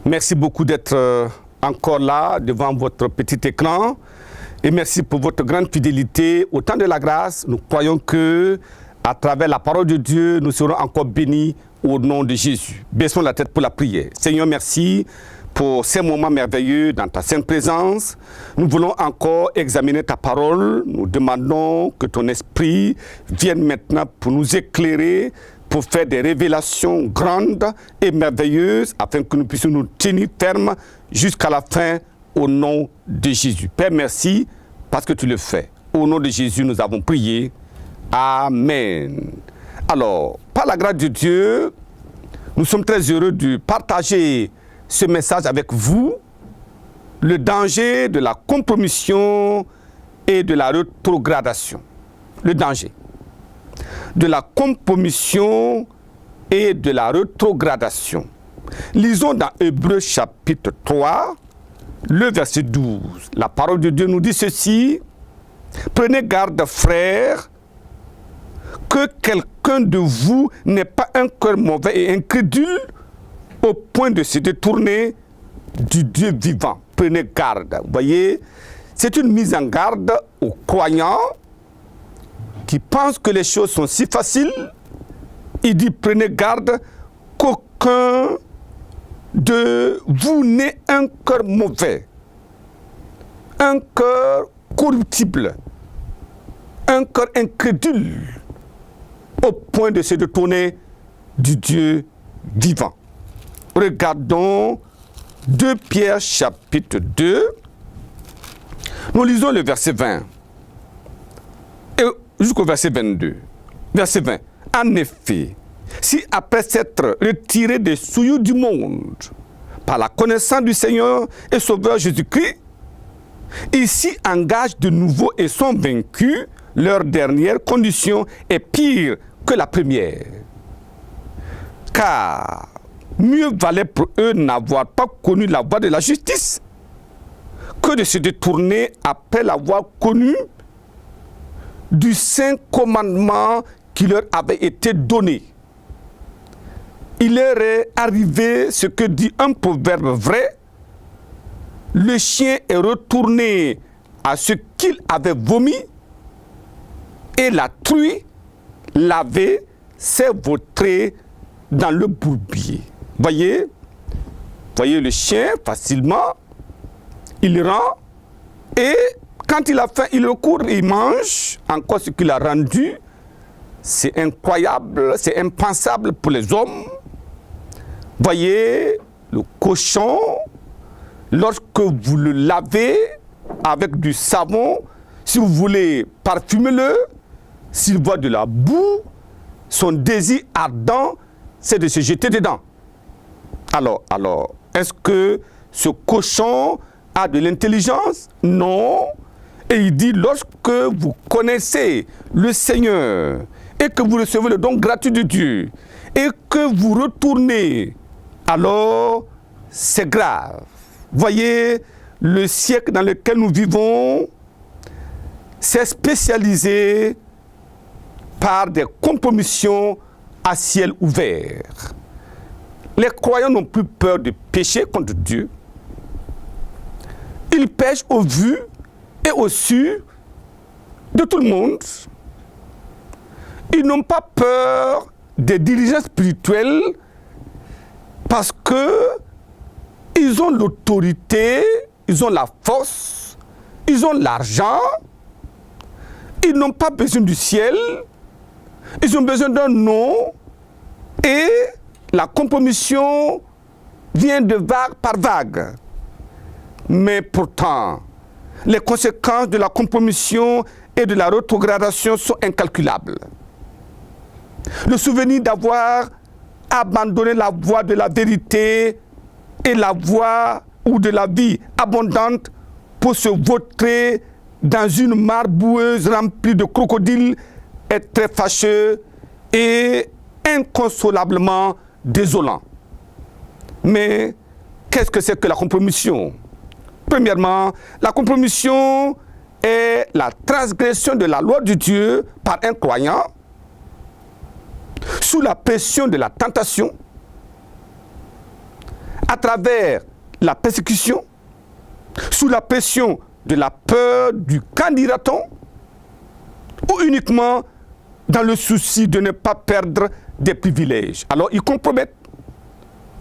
Merci beaucoup d'être encore là devant votre petit écran et merci pour votre grande fidélité au temps de la grâce. Nous croyons que à travers la parole de Dieu, nous serons encore bénis au nom de Jésus. Baissons la tête pour la prière. Seigneur, merci pour ces moments merveilleux dans ta sainte présence. Nous voulons encore examiner ta parole. Nous demandons que ton esprit vienne maintenant pour nous éclairer, pour faire des révélations grandes et merveilleuses afin que nous puissions nous tenir fermes jusqu'à la fin au nom de Jésus. Père, merci parce que tu le fais. Au nom de Jésus, nous avons prié. Amen. Alors, par la grâce de Dieu, nous sommes très heureux de partager ce message avec vous, le danger de la compromission et de la rétrogradation. Le danger de la compromission et de la rétrogradation. Lisons dans Hébreux chapitre 3, le verset 12. La parole de Dieu nous dit ceci: prenez garde, frères, que quelqu'un de vous n'ait pas un cœur mauvais et incrédule au point de se détourner du Dieu vivant. Prenez garde. Vous voyez, c'est une mise en garde aux croyants qui pensent que les choses sont si faciles. Il dit, prenez garde qu'aucun de vous n'ait un cœur mauvais, un cœur corruptible, un cœur incrédule, au point de se détourner du Dieu vivant. Regardons 2 Pierre chapitre 2. Nous lisons le verset 20 et jusqu'au verset 22. Verset 20. En effet, si après s'être retiré des souillures du monde par la connaissance du Seigneur et Sauveur Jésus-Christ, ils s'y engagent de nouveau et sont vaincus, leur dernière condition est pire que la première. Car mieux valait pour eux n'avoir pas connu la voie de la justice que de se détourner après l'avoir connu du saint commandement qui leur avait été donné. Il leur est arrivé ce que dit un proverbe vrai: le chien est retourné à ce qu'il avait vomi et la truie lavée s'est vautrée dans le bourbier. Voyez le chien facilement, il rend et quand il a faim, il recourt, il mange encore ce qu'il a rendu. C'est incroyable, c'est impensable pour les hommes. Voyez le cochon, lorsque vous le lavez avec du savon, si vous voulez parfumer-le, s'il voit de la boue, son désir ardent, c'est de se jeter dedans. Alors, est-ce que ce cochon a de l'intelligence? Non. Et il dit, lorsque vous connaissez le Seigneur et que vous recevez le don gratuit de Dieu et que vous retournez, alors c'est grave. Voyez, le siècle dans lequel nous vivons s'est spécialisé par des compromissions à ciel ouvert. Les croyants n'ont plus peur de pécher contre Dieu. Ils pêchent au vu et au su de tout le monde. Ils n'ont pas peur des dirigeants spirituels parce qu'ils ont l'autorité, ils ont la force, ils ont l'argent. Ils n'ont pas besoin du ciel. Ils ont besoin d'un nom. Et la compromission vient de vague par vague. Mais pourtant, les conséquences de la compromission et de la rétrogradation sont incalculables. Le souvenir d'avoir abandonné la voie de la vérité et la voie ou de la vie abondante pour se vautrer dans une mare boueuse remplie de crocodiles est très fâcheux et inconsolablement désolant. Mais qu'est-ce que c'est que la compromission? Premièrement, la compromission est la transgression de la loi de Dieu par un croyant sous la pression de la tentation, à travers la persécution, sous la pression de la peur du candidaton, ou uniquement dans le souci de ne pas perdre des privilèges. Alors ils compromettent.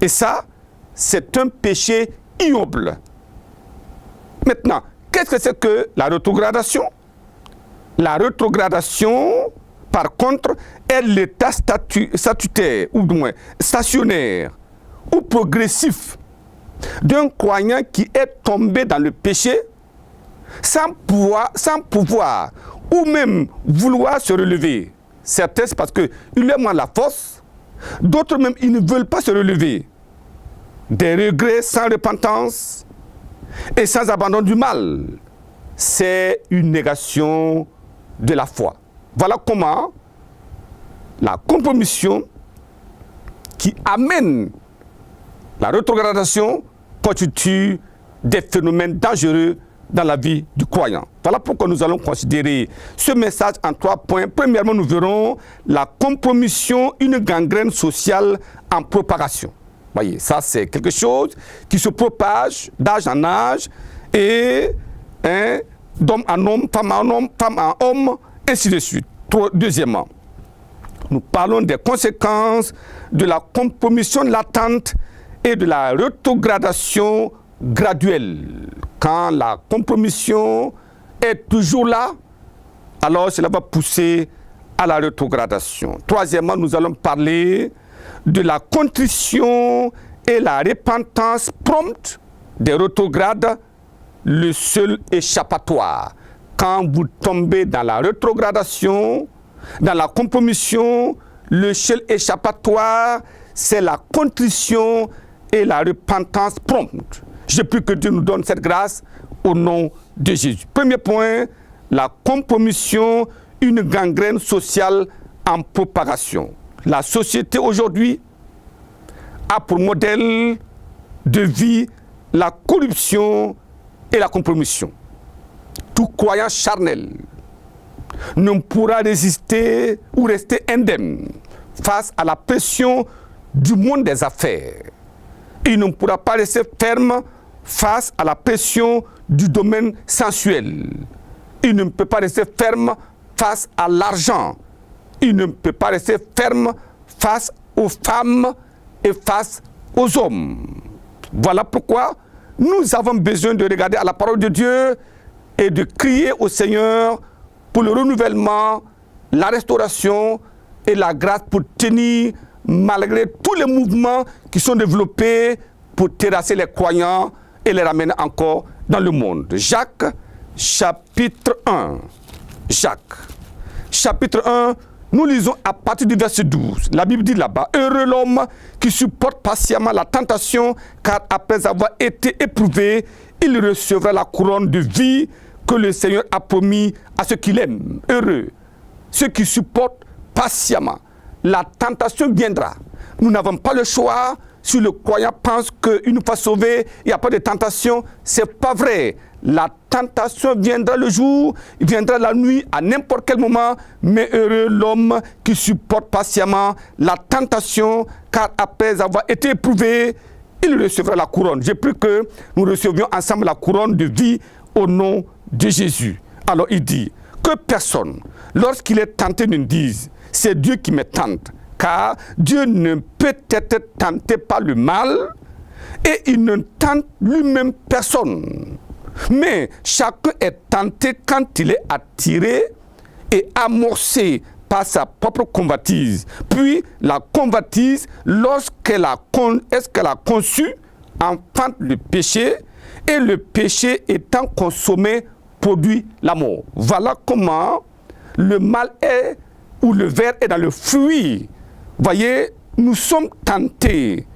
Et ça, c'est un péché ignoble. Maintenant, qu'est-ce que c'est que la rétrogradation? La rétrogradation, par contre, est l'état statutaire, ou du moins stationnaire, ou progressif d'un croyant qui est tombé dans le péché sans pouvoir ou même vouloir se relever. Certains, c'est parce qu'ils leur manquent la force, d'autres même, ils ne veulent pas se relever. Des regrets sans repentance et sans abandon du mal, c'est une négation de la foi. Voilà comment la compromission qui amène la rétrogradation constitue des phénomènes dangereux dans la vie du croyant. Voilà pourquoi nous allons considérer ce message en 3 points. Premièrement, nous verrons la compromission, une gangrène sociale en propagation. Voyez, ça c'est quelque chose qui se propage d'âge en âge et d'homme en homme, femme en homme, ainsi de suite. Deuxièmement, nous parlons des conséquences de la compromission latente et de la rétrogradation graduelle. Quand la compromission est toujours là, alors cela va pousser à la rétrogradation. Troisièmement, nous allons parler de la contrition et la repentance prompte des rétrogrades, le seul échappatoire. Quand vous tombez dans la rétrogradation, dans la compromission, le seul échappatoire, c'est la contrition et la repentance prompte. Je prie que Dieu nous donne cette grâce au nom de Jésus. Premier point, la compromission, une gangrène sociale en propagation. La société aujourd'hui a pour modèle de vie la corruption et la compromission. Tout croyant charnel ne pourra résister ou rester indemne face à la pression du monde des affaires. Il ne pourra pas rester ferme face à la pression du domaine sensuel. Il ne peut pas rester ferme face à l'argent. Il ne peut pas rester ferme face aux femmes et face aux hommes. Voilà pourquoi nous avons besoin de regarder à la parole de Dieu et de crier au Seigneur pour le renouvellement, la restauration et la grâce pour tenir malgré tous les mouvements qui sont développés pour terrasser les croyants et les ramener encore dans le monde. Jacques, chapitre 1. Jacques, chapitre 1, nous lisons à partir du verset 12. La Bible dit là-bas, « Heureux l'homme qui supporte patiemment la tentation, car après avoir été éprouvé, il recevra la couronne de vie que le Seigneur a promis à ceux qui l'aiment. » Heureux ceux qui supportent patiemment. La tentation viendra. Nous n'avons pas le choix. Si le croyant pense qu'une fois sauvé, il n'y a pas de tentation, ce n'est pas vrai. La tentation viendra le jour, viendra la nuit, à n'importe quel moment, mais heureux l'homme qui supporte patiemment la tentation, car après avoir été éprouvé, il recevra la couronne. J'ai pris que nous recevions ensemble la couronne de vie au nom de Jésus. Alors il dit que personne, lorsqu'il est tenté, ne dise « c'est Dieu qui me tente ». Car Dieu ne peut être tenté par le mal et il ne tente lui-même personne. Mais chacun est tenté quand il est attiré et amorcé par sa propre convoitise. Puis la convoitise, lorsqu'elle a conçu, enfante le péché, et le péché étant consommé produit la mort. Voilà comment le mal est, ou le ver est dans le fruit. Voyez, nous sommes tentés.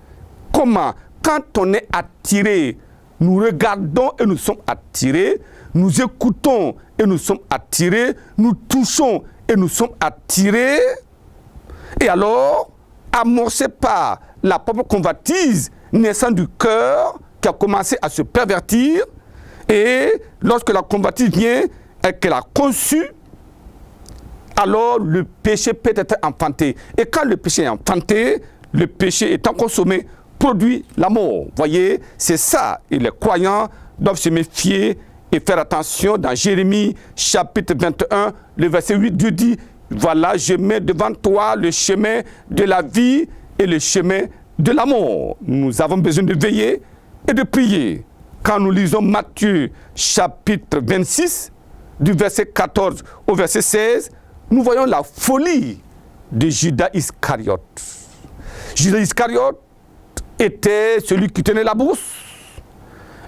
Comment? Quand on est attiré, nous regardons et nous sommes attirés, nous écoutons et nous sommes attirés, nous touchons et nous sommes attirés. Et alors, amorcés par la propre convoitise naissant du cœur qui a commencé à se pervertir. Et lorsque la convoitise vient et qu'elle a conçu, alors le péché peut être enfanté. Et quand le péché est enfanté, le péché étant consommé, produit la mort. Voyez, c'est ça. Et les croyants doivent se méfier et faire attention. Dans Jérémie chapitre 21, le verset 8, Dieu dit, voilà, je mets devant toi le chemin de la vie et le chemin de la mort. Nous avons besoin de veiller et de prier. Quand nous lisons Matthieu chapitre 26, du verset 14 au verset 16, nous voyons la folie de Judas Iscariote. Judas Iscariote était celui qui tenait la bourse.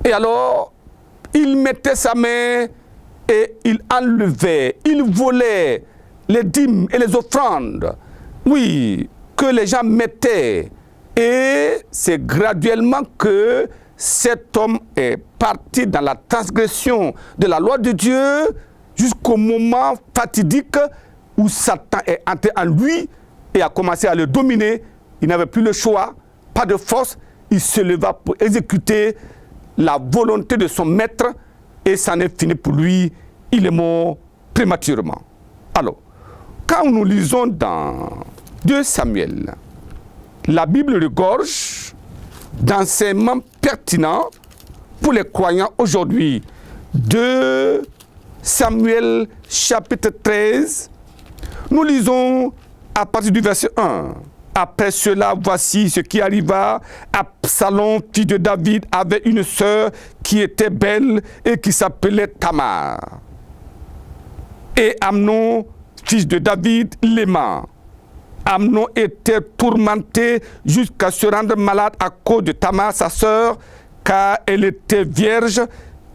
Et alors, il mettait sa main et il enlevait, il volait les dîmes et les offrandes, oui, que les gens mettaient. Et c'est graduellement que cet homme est parti dans la transgression de la loi de Dieu jusqu'au moment fatidique où Satan est entré en lui et a commencé à le dominer. Il n'avait plus le choix, pas de force. Il se leva pour exécuter la volonté de son maître et c'en est fini pour lui. Il est mort prématurément. Alors, quand nous lisons dans 2 Samuel, la Bible regorge d'enseignements pertinents pour les croyants aujourd'hui. 2 Samuel chapitre 13, nous lisons à partir du verset 1. Après cela, voici ce qui arriva. Absalom, fils de David, avait une sœur qui était belle et qui s'appelait Tamar. Et Amnon, fils de David, l'aima. Amnon était tourmenté jusqu'à se rendre malade à cause de Tamar, sa sœur, car elle était vierge,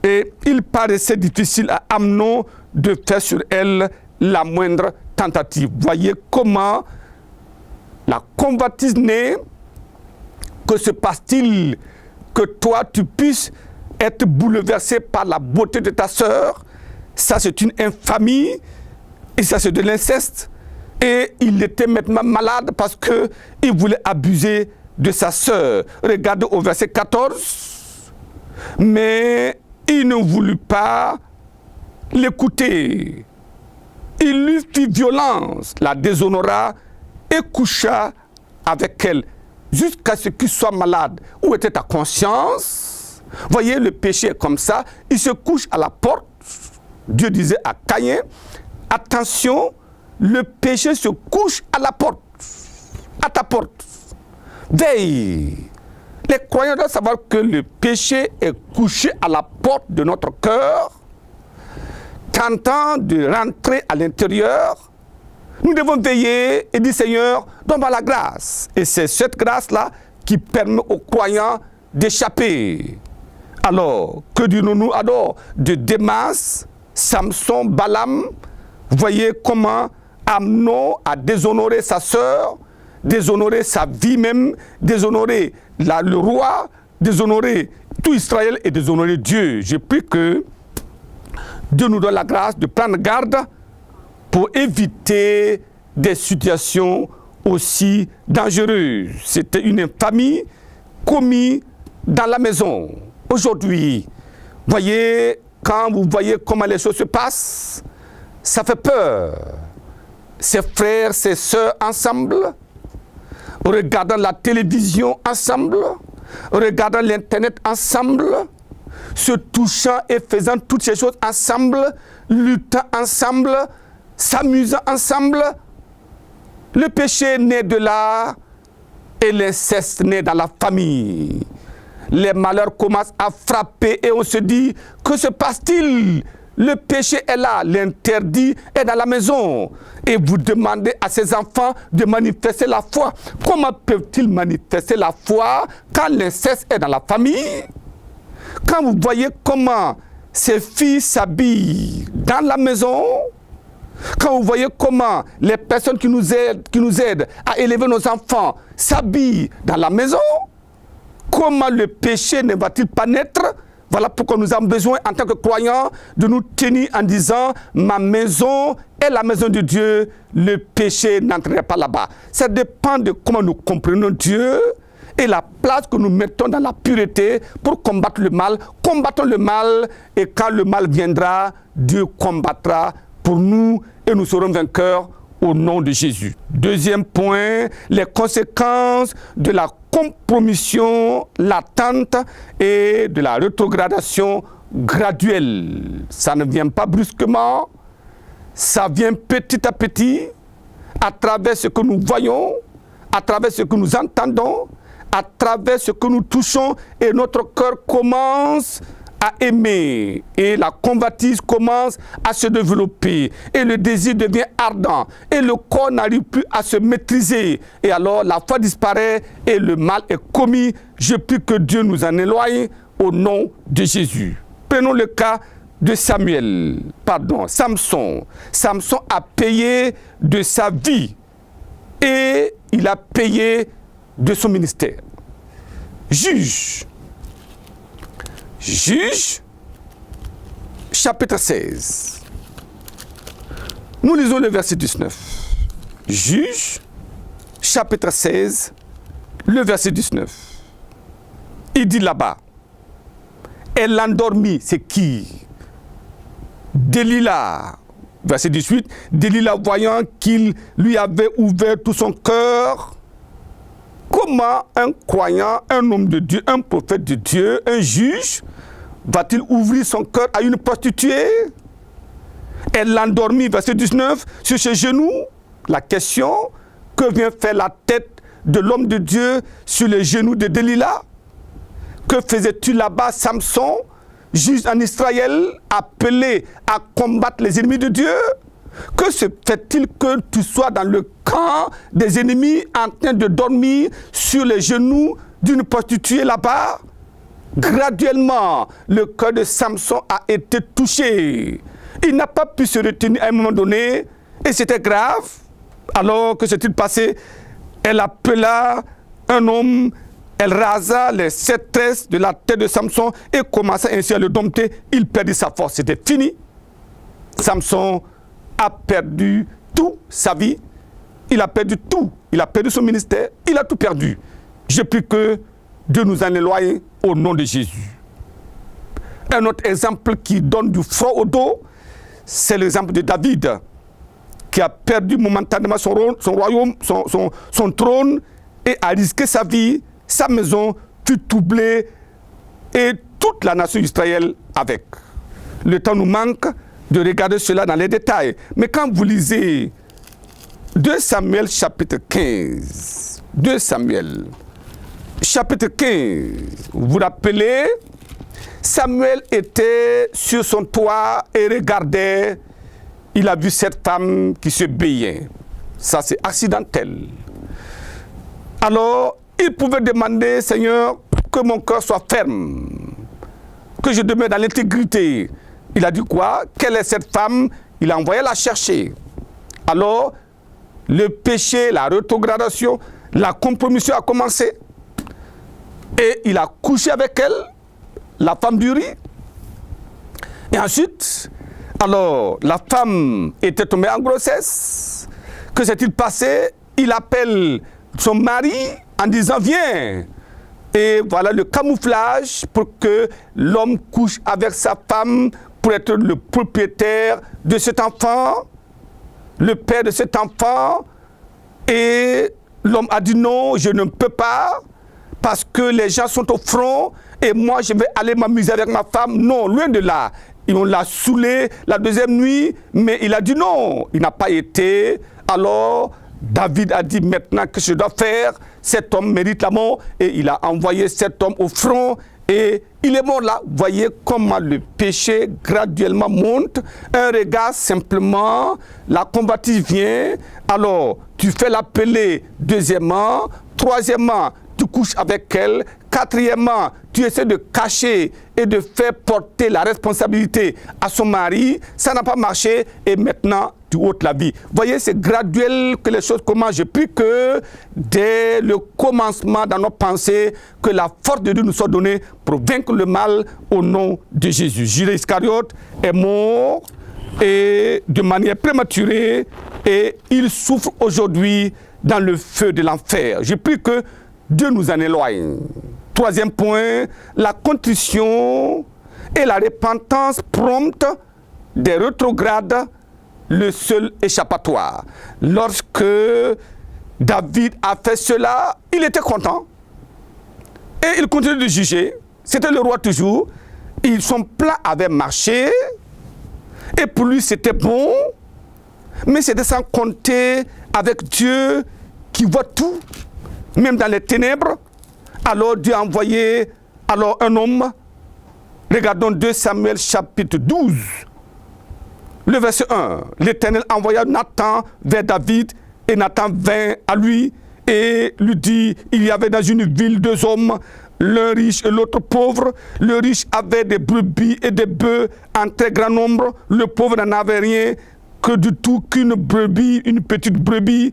et il paraissait difficile à Amnon de faire sur elle la moindre tentative. Voyez comment la convoitise naît. Que se passe-t-il que toi tu puisses être bouleversé par la beauté de ta sœur? Ça c'est une infamie et ça c'est de l'inceste. Et il était maintenant malade parce qu'il voulait abuser de sa sœur. Regardez au verset 14. Mais il ne voulut pas l'écouter. Il lui fit violence, la déshonora et coucha avec elle jusqu'à ce qu'il soit malade. Où était ta conscience? Voyez, le péché est comme ça. Il se couche à la porte. Dieu disait à Caïn, attention, le péché se couche à la porte, à ta porte. Veille. Les croyants doivent savoir que le péché est couché à la porte de notre cœur, tentant de rentrer à l'intérieur. Nous devons veiller et dire, Seigneur, donne-moi la grâce. Et c'est cette grâce-là qui permet aux croyants d'échapper. Alors, que dirons-nous alors de Démas, Samson, Balaam? Voyez comment Amnon a déshonoré sa sœur, déshonoré sa vie même, déshonoré le roi, déshonoré tout Israël et déshonoré Dieu. Je prie que Dieu nous donne la grâce de prendre garde pour éviter des situations aussi dangereuses. C'était une infamie commise dans la maison. Aujourd'hui, voyez, quand vous voyez comment les choses se passent, ça fait peur. Ses frères, ses sœurs ensemble, regardant la télévision ensemble, regardant l'internet ensemble, se touchant et faisant toutes ces choses ensemble, luttant ensemble, s'amusant ensemble. Le péché naît de là et l'inceste naît dans la famille. Les malheurs commencent à frapper et on se dit, que se passe-t-il? Le péché est là, l'interdit est dans la maison. Et vous demandez à ces enfants de manifester la foi. Comment peuvent-ils manifester la foi quand l'inceste est dans la famille? Quand vous voyez comment ces filles s'habillent dans la maison, quand vous voyez comment les personnes qui nous aident à élever nos enfants s'habillent dans la maison, comment le péché ne va-t-il pas naître? Voilà pourquoi nous avons besoin, en tant que croyants, de nous tenir en disant « Ma maison est la maison de Dieu, le péché n'entrerait pas là-bas ». Ça dépend de comment nous comprenons Dieu, et la place que nous mettons dans la pureté pour combattre le mal. Combattons le mal et quand le mal viendra, Dieu combattra pour nous et nous serons vainqueurs au nom de Jésus. Deuxième point, les conséquences de la compromission latente et de la rétrogradation graduelle. Ça ne vient pas brusquement, ça vient petit à petit, à travers ce que nous voyons, à travers ce que nous entendons, à travers ce que nous touchons, et notre cœur commence à aimer, et la convoitise commence à se développer, et le désir devient ardent, et le corps n'arrive plus à se maîtriser, et alors la foi disparaît, et le mal est commis. Je prie que Dieu nous en éloigne au nom de Jésus. Prenons le cas de Samson. Samson a payé de sa vie et il a payé de son ministère. Juge, chapitre 16. Nous lisons le verset 19. Juge, chapitre 16, le verset 19. Il dit là-bas, elle l'endormit, c'est qui? Delilah, verset 18, Delilah voyant qu'il lui avait ouvert tout son cœur. Comment un croyant, un homme de Dieu, un prophète de Dieu, un juge, va-t-il ouvrir son cœur à une prostituée? Elle l'endormit, verset 19, sur ses genoux. La question, que vient faire la tête de l'homme de Dieu sur les genoux de Delilah? Que faisais-tu là-bas, Samson, juge en Israël, appelé à combattre les ennemis de Dieu? Que se fait-il que tu sois dans le camp des ennemis en train de dormir sur les genoux d'une prostituée là-bas? Graduellement, le cœur de Samson a été touché. Il n'a pas pu se retenir à un moment donné, et c'était grave. Alors, que s'est-il passé? Elle appela un homme. Elle rasa les 7 tresses de la tête de Samson et commença ainsi à le dompter. Il perdit sa force. C'était fini. Samson a perdu toute sa vie. Il a perdu tout. Il a perdu son ministère. Il a tout perdu. Je prie que Dieu nous en éloigne au nom de Jésus. Un autre exemple qui donne du froid au dos, c'est l'exemple de David, qui a perdu momentanément son royaume, son trône, et a risqué sa vie. Sa maison fut troublée et toute la nation d'Israël avec. Le temps nous manque de regarder cela dans les détails. Mais quand vous lisez 2 Samuel chapitre 15, 2 Samuel chapitre 15, vous vous rappelez, Samuel était sur son toit et regardait, il a vu cette femme qui se baignait. Ça c'est accidentel. Alors, il pouvait demander, Seigneur, que mon cœur soit ferme, que je demeure dans l'intégrité. Il a dit quoi? Quelle est cette femme? Il a envoyé la chercher. Alors, le péché, la rétrogradation, la compromission a commencé. Et il a couché avec elle, la femme d'Uri. Et ensuite, alors, la femme était tombée en grossesse. Que s'est-il passé? Il appelle son mari en disant viens. Et voilà le camouflage pour que l'homme couche avec sa femme pour être le propriétaire de cet enfant, le père de cet enfant. Et l'homme a dit non, je ne peux pas parce que les gens sont au front et moi je vais aller m'amuser avec ma femme. Non, loin de là. Et on l'a saoulé la deuxième nuit, mais il a dit non, il n'a pas été. Alors David a dit maintenant que je dois faire, cet homme mérite la mort, et il a envoyé cet homme au front et il est mort là. Voyez comment le péché graduellement monte. Un regard simplement, la convoitise vient, alors tu fais l'appeler. Deuxièmement, troisièmement, tu couches avec elle. Quatrièmement, tu essaies de cacher et de faire porter la responsabilité à son mari. Ça n'a pas marché et maintenant tu ôtes la vie. Voyez, c'est graduel que les choses commencent. Je prie que dès le commencement dans nos pensées, que la force de Dieu nous soit donnée pour vaincre le mal au nom de Jésus. Judas Iscariote est mort et de manière prématurée et il souffre aujourd'hui dans le feu de l'enfer. Je prie que Dieu nous en éloigne. Troisième point, la contrition et la repentance prompte des rétrogrades, le seul échappatoire. Lorsque David a fait cela, il était content. Et il continue de juger. C'était le roi toujours. Son plan avait marché. Et pour lui, c'était bon. Mais c'était sans compter avec Dieu qui voit tout, même dans les ténèbres. Alors Dieu a envoyé un homme. Regardons 2 Samuel chapitre 12. Le verset 1. L'Éternel envoya Nathan vers David et Nathan vint à lui et lui dit, il y avait dans une ville 2 hommes, l'un riche et l'autre pauvre. Le riche avait des brebis et des bœufs en très grand nombre. Le pauvre n'en avait rien que du tout qu'une brebis, une petite brebis,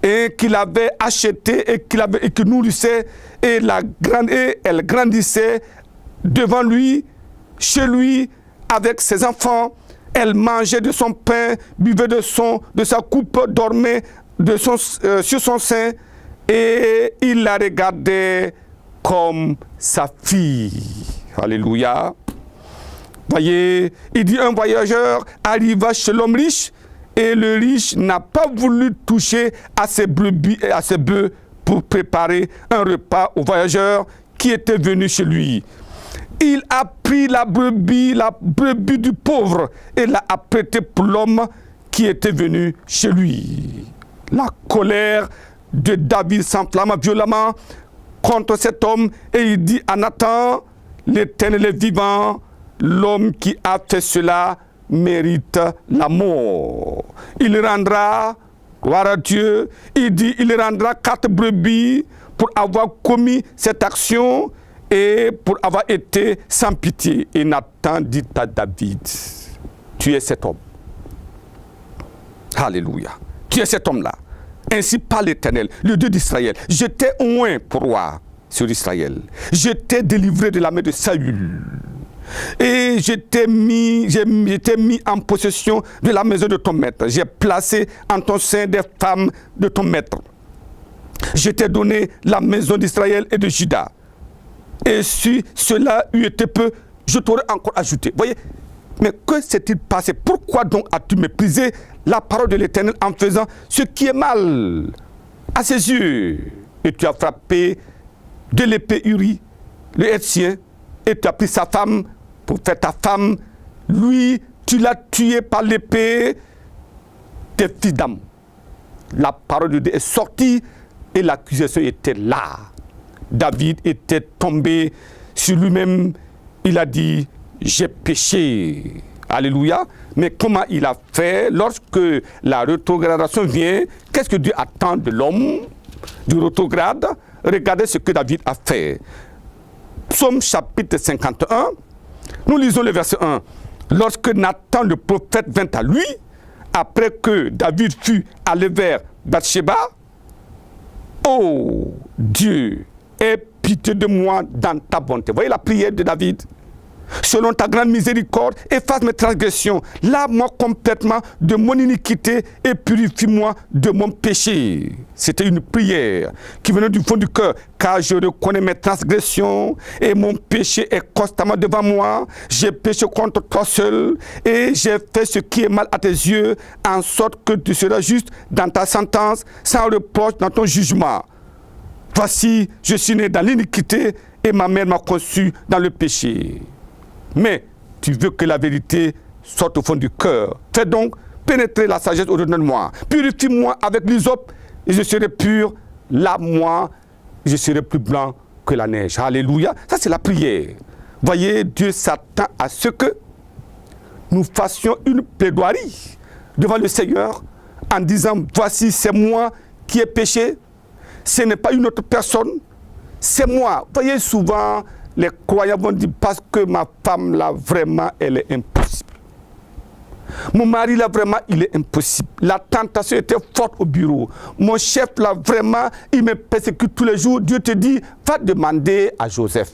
et qu'il avait achetée et qu'il nourrissait, et elle grandissait devant lui, chez lui, avec ses enfants. Elle mangeait de son pain, buvait de sa coupe, dormait sur son sein, et il la regardait comme sa fille. Alléluia. Voyez, il dit, un voyageur arriva chez l'homme riche, et le riche n'a pas voulu toucher à ses brebis et à ses bœufs pour préparer un repas au voyageur qui était venu chez lui. Il a pris la brebis du pauvre, et l'a apprêtée pour l'homme qui était venu chez lui. La colère de David s'enflamma violemment contre cet homme, et il dit à Nathan, l'Éternel est vivant, l'homme qui a fait cela mérite la mort. Il rendra, gloire à Dieu, il rendra 4 brebis pour avoir commis cette action et pour avoir été sans pitié. Et Nathan dit à David, tu es cet homme. Alléluia. Tu es cet homme-là. Ainsi parle l'Éternel, le Dieu d'Israël. Je t'ai oint pour roi sur Israël. Je t'ai délivré de la main de Saül. Et je t'ai mis en possession de la maison de ton maître. J'ai placé en ton sein des femmes de ton maître. Je t'ai donné la maison d'Israël et de Juda. Et si cela eût été peu, je t'aurais encore ajouté. Voyez, mais que s'est-il passé? Pourquoi donc as-tu méprisé la parole de l'Éternel en faisant ce qui est mal à ses yeux? Et tu as frappé de l'épée Uri, le Héthien, et tu as pris sa femme pour faire ta femme. Lui, tu l'as tué par l'épée, tes fils d'âme. La parole de Dieu est sortie et l'accusation était là. David était tombé sur lui-même. Il a dit, j'ai péché. Alléluia. Mais comment il a fait lorsque la rétrogradation vient? Qu'est-ce que Dieu attend de l'homme, du rétrograde? Regardez ce que David a fait. Psaume chapitre 51, nous lisons le verset 1. Lorsque Nathan le prophète vint à lui, après que David fut allé vers Bathsheba, oh Dieu, aie pitié de moi dans ta bonté. Voyez la prière de David. Selon ta grande miséricorde, efface mes transgressions, lave-moi complètement de mon iniquité et purifie-moi de mon péché. C'était une prière qui venait du fond du cœur, car je reconnais mes transgressions et mon péché est constamment devant moi. J'ai péché contre toi seul et j'ai fait ce qui est mal à tes yeux, en sorte que tu seras juste dans ta sentence, sans reproche dans ton jugement. Voici, je suis né dans l'iniquité et ma mère m'a conçu dans le péché. Mais tu veux que la vérité sorte au fond du cœur. Fais donc pénétrer la sagesse au-dedans de moi. Purifie-moi avec l'hysope et je serai pur. Lave-moi, je serai plus blanc que la neige. Alléluia. Ça, c'est la prière. Voyez, Dieu s'attend à ce que nous fassions une plaidoirie devant le Seigneur en disant, voici, c'est moi qui ai péché. Ce n'est pas une autre personne. C'est moi. Voyez, souvent, les croyants vont dire, parce que ma femme, là, vraiment, elle est impossible. Mon mari, là, vraiment, il est impossible. La tentation était forte au bureau. Mon chef, là, vraiment, il me persécute tous les jours. Dieu te dit, va demander à Joseph.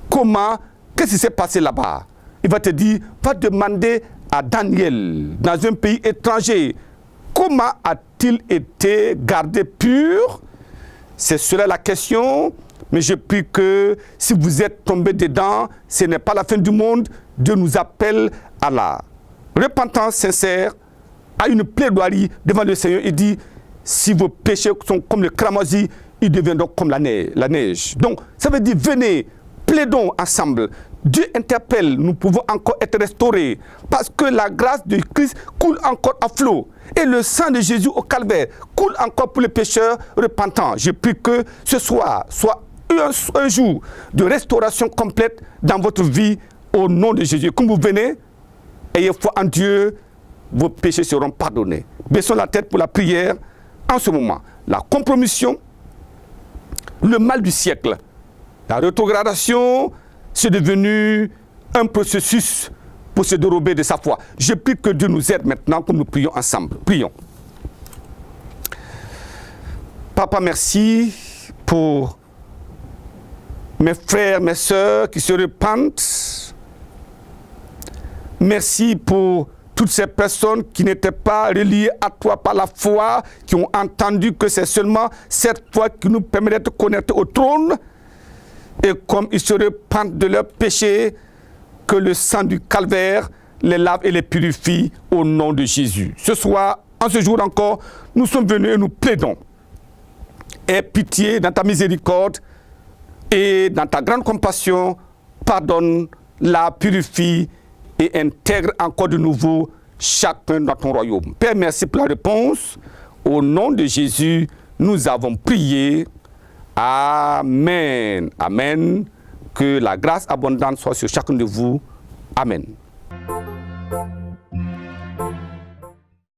Comment? Qu'est-ce qui s'est passé là-bas? Il va te dire, va demander à Daniel, dans un pays étranger. Comment a-t-il été gardé pur? C'est cela la question. Mais je prie que si vous êtes tombé dedans, ce n'est pas la fin du monde. Dieu nous appelle à la repentance sincère, à une plaidoirie devant le Seigneur. Il dit, si vos péchés sont comme le cramoisi, ils deviendront comme la neige. Donc, ça veut dire, venez, plaidons ensemble. Dieu interpelle, nous pouvons encore être restaurés parce que la grâce de Christ coule encore à flot. Et le sang de Jésus au calvaire coule encore pour les pécheurs repentants. Je prie que ce soir soit un jour de restauration complète dans votre vie au nom de Jésus. Comme vous venez, ayez foi en Dieu, vos péchés seront pardonnés. Baissons la tête pour la prière en ce moment. La compromission, le mal du siècle, la rétrogradation, c'est devenu un processus pour se dérober de sa foi. Je prie que Dieu nous aide maintenant comme nous prions ensemble. Prions. Papa, merci pour mes frères, mes sœurs qui se repentent. Merci pour toutes ces personnes qui n'étaient pas reliées à toi par la foi, qui ont entendu que c'est seulement cette foi qui nous permet d'être connectés au trône. Et comme ils se repentent de leurs péchés, que le sang du calvaire les lave et les purifie au nom de Jésus. Ce soir, en ce jour encore, nous sommes venus et nous plaidons. Aie pitié dans ta miséricorde et dans ta grande compassion, pardonne, la purifie et intègre encore de nouveau chacun dans ton royaume. Père, merci pour la réponse. Au nom de Jésus, nous avons prié. Amen. Amen. Que la grâce abondante soit sur chacun de vous. Amen.